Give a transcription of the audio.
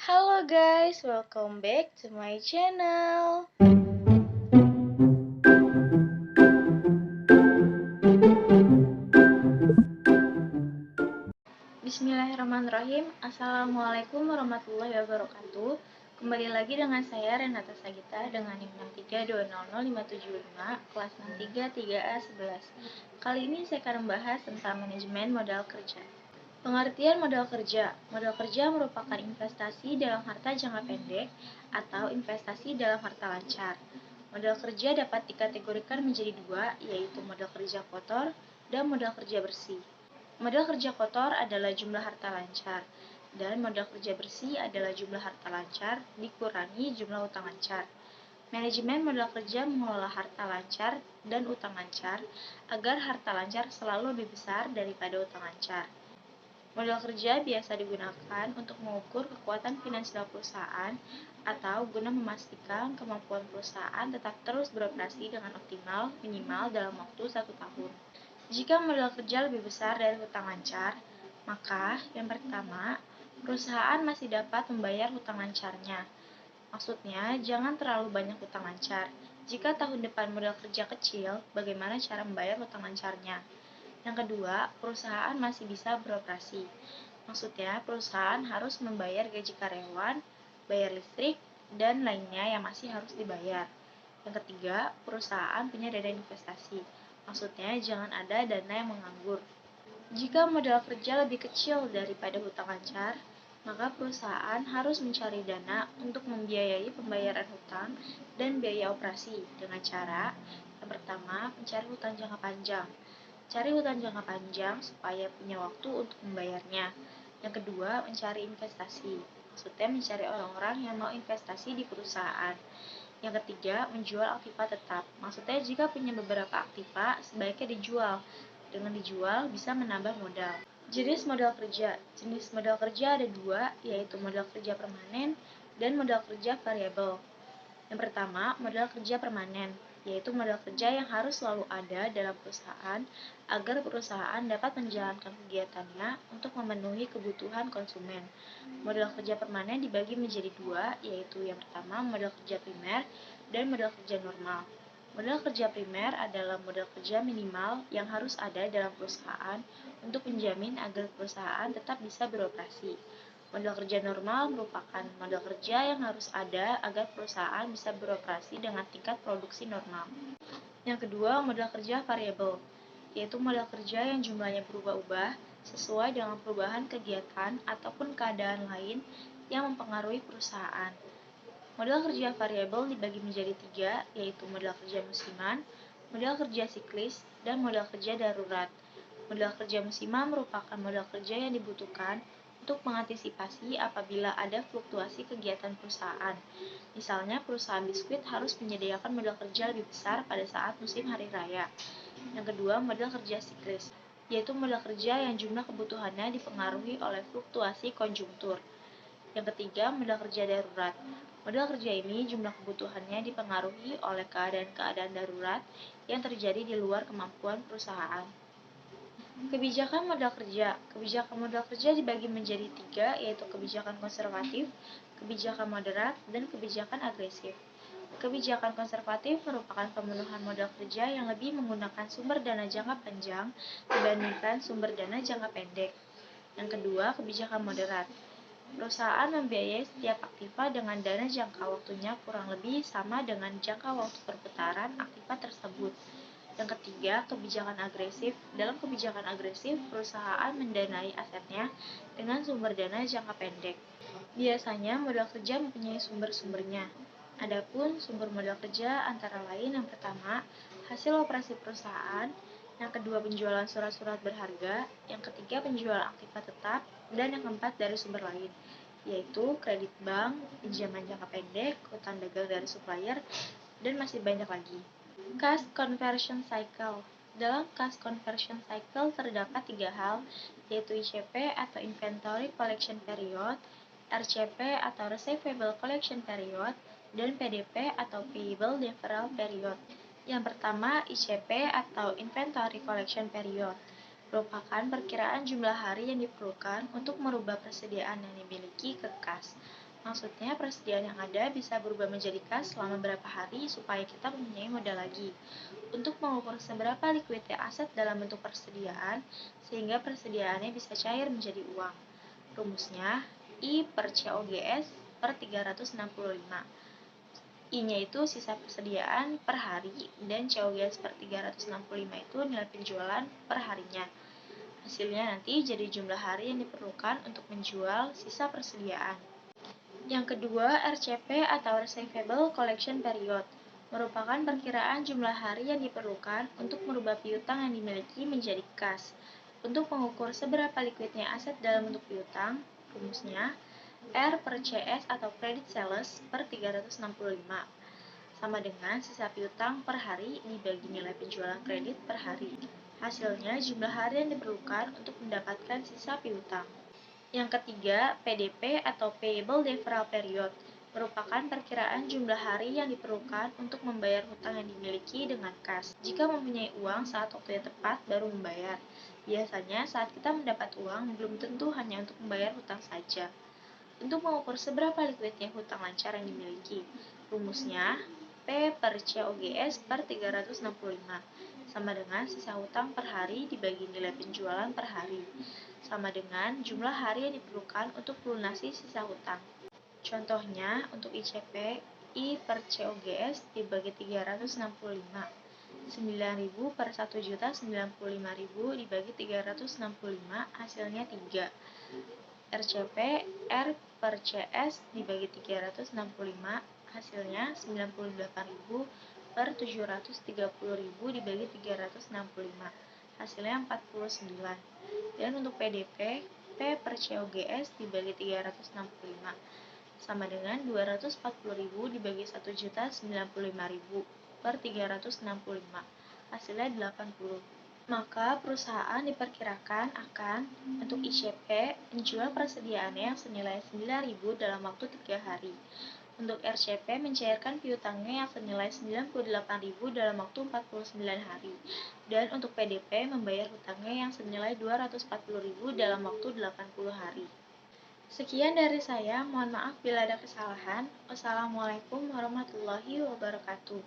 Halo guys, welcome back to my channel. Bismillahirrahmanirrahim. Assalamualaikum warahmatullahi wabarakatuh. Kembali lagi dengan saya Renata Sagita dengan NIM 632000575 kelas 63 3A 11. Kali ini saya akan membahas tentang manajemen modal kerja. Pengertian modal kerja. Modal kerja merupakan investasi dalam harta jangka pendek atau investasi dalam harta lancar. Modal kerja dapat dikategorikan menjadi dua, yaitu modal kerja kotor dan modal kerja bersih. Modal kerja kotor adalah jumlah harta lancar, dan modal kerja bersih adalah jumlah harta lancar dikurangi jumlah utang lancar. Manajemen modal kerja mengelola harta lancar dan utang lancar agar harta lancar selalu lebih besar daripada utang lancar. Modal kerja biasa digunakan untuk mengukur kekuatan finansial perusahaan atau guna memastikan kemampuan perusahaan tetap terus beroperasi dengan optimal minimal dalam waktu 1 tahun. Jika modal kerja lebih besar dari hutang lancar, maka yang pertama, perusahaan masih dapat membayar hutang lancarnya. Maksudnya, jangan terlalu banyak hutang lancar. Jika tahun depan modal kerja kecil, bagaimana cara membayar hutang lancarnya? Yang kedua, perusahaan masih bisa beroperasi. Maksudnya, perusahaan harus membayar gaji karyawan, bayar listrik, dan lainnya yang masih harus dibayar. Yang ketiga, perusahaan punya dana investasi. Maksudnya, jangan ada dana yang menganggur. Jika modal kerja lebih kecil daripada hutang lancar, maka perusahaan harus mencari dana untuk membiayai pembayaran hutang dan biaya operasi dengan cara yang pertama, mencari hutang jangka panjang. Cari hutang jangka panjang supaya punya waktu untuk membayarnya. Yang kedua, mencari investasi. Maksudnya mencari orang-orang yang mau investasi di perusahaan. Yang ketiga, menjual aktiva tetap. Maksudnya jika punya beberapa aktiva, sebaiknya dijual. Dengan dijual, bisa menambah modal. Jenis modal kerja. Jenis modal kerja ada dua, yaitu modal kerja permanen dan modal kerja variabel. Yang pertama, modal kerja permanen, yaitu modal kerja yang harus selalu ada dalam perusahaan agar perusahaan dapat menjalankan kegiatannya untuk memenuhi kebutuhan konsumen. Modal kerja permanen dibagi menjadi dua, yaitu yang pertama modal kerja primer dan modal kerja normal. Modal kerja primer adalah modal kerja minimal yang harus ada dalam perusahaan untuk menjamin agar perusahaan tetap bisa beroperasi. Modal kerja normal merupakan modal kerja yang harus ada agar perusahaan bisa beroperasi dengan tingkat produksi normal. Yang kedua, modal kerja variabel, yaitu modal kerja yang jumlahnya berubah-ubah sesuai dengan perubahan kegiatan ataupun keadaan lain yang mempengaruhi perusahaan. Modal kerja variabel dibagi menjadi tiga, yaitu modal kerja musiman, modal kerja siklis, dan modal kerja darurat. Modal kerja musiman merupakan modal kerja yang dibutuhkan untuk mengantisipasi apabila ada fluktuasi kegiatan perusahaan. Misalnya, perusahaan biskuit harus menyediakan modal kerja lebih besar pada saat musim hari raya. Yang kedua, modal kerja siklis, yaitu modal kerja yang jumlah kebutuhannya dipengaruhi oleh fluktuasi konjungtur. Yang ketiga, modal kerja darurat. Modal kerja ini jumlah kebutuhannya dipengaruhi oleh keadaan-keadaan darurat yang terjadi di luar kemampuan perusahaan. Kebijakan modal kerja. Kebijakan modal kerja dibagi menjadi tiga, yaitu kebijakan konservatif, kebijakan moderat, dan kebijakan agresif. Kebijakan konservatif merupakan pemenuhan modal kerja yang lebih menggunakan sumber dana jangka panjang dibandingkan sumber dana jangka pendek. Yang kedua, kebijakan moderat. Perusahaan membiayai setiap aktiva dengan dana jangka waktunya kurang lebih sama dengan jangka waktu perputaran aktiva tersebut. Yang ketiga, kebijakan agresif. Dalam kebijakan agresif, perusahaan mendanai asetnya dengan sumber dana jangka pendek. Biasanya modal kerja mempunyai sumber-sumbernya. Adapun sumber modal kerja antara lain yang pertama, hasil operasi perusahaan, yang kedua penjualan surat-surat berharga, yang ketiga penjualan aktiva tetap, dan yang keempat dari sumber lain, yaitu kredit bank, pinjaman jangka pendek, utang dagang dari supplier, dan masih banyak lagi. Cash Conversion Cycle. Dalam Cash Conversion Cycle terdapat tiga hal, yaitu ICP atau Inventory Collection Period, RCP atau Receivable Collection Period, dan PDP atau Payable Deferral Period. Yang pertama, ICP atau Inventory Collection Period merupakan perkiraan jumlah hari yang diperlukan untuk merubah persediaan yang dimiliki ke kas. Maksudnya, persediaan yang ada bisa berubah menjadi kas selama beberapa hari supaya kita mempunyai modal lagi. Untuk mengukur seberapa likuidnya aset dalam bentuk persediaan, sehingga persediaannya bisa cair menjadi uang. Rumusnya, I per COGS per 365. I-nya itu sisa persediaan per hari, dan COGS per 365 itu nilai penjualan per harinya. Hasilnya nanti jadi jumlah hari yang diperlukan untuk menjual sisa persediaan. Yang kedua, RCP atau Receivable Collection Period merupakan perkiraan jumlah hari yang diperlukan untuk merubah piutang yang dimiliki menjadi kas. Untuk mengukur seberapa likuidnya aset dalam bentuk piutang, rumusnya R per CS atau Credit Sales per 365 sama dengan sisa piutang per hari dibagi nilai penjualan kredit per hari. Hasilnya jumlah hari yang diperlukan untuk mendapatkan sisa piutang. Yang ketiga, PDP atau Payable Deferral Period merupakan perkiraan jumlah hari yang diperlukan untuk membayar hutang yang dimiliki dengan kas. Jika mempunyai uang saat waktunya tepat, baru membayar. Biasanya saat kita mendapat uang, belum tentu hanya untuk membayar hutang saja. Untuk mengukur seberapa likuidnya hutang lancar yang dimiliki, rumusnya P per COGS per 365 sama dengan sisa hutang per hari dibagi nilai penjualan per hari, sama dengan jumlah hari yang diperlukan untuk melunasi sisa hutang. Contohnya, untuk ICP, I per COGS dibagi 365, 9.000 per 1.095.000 dibagi 365, hasilnya 3. RCP, R per CS dibagi 365, hasilnya 98.000 per 730.000 dibagi 365, hasilnya 49. Dan untuk PDP, P per COGS dibagi 365, sama dengan 240.000 dibagi 1.095.000 per 365, hasilnya 80. Maka perusahaan diperkirakan akan, untuk ICP, menjual persediaannya yang senilai 9.000 dalam waktu 3 hari. Untuk RCP, mencairkan piutangnya yang senilai 98.000 dalam waktu 49 hari. Dan untuk PDP, membayar hutangnya yang senilai 240.000 dalam waktu 80 hari. Sekian dari saya, mohon maaf bila ada kesalahan. Wassalamualaikum warahmatullahi wabarakatuh.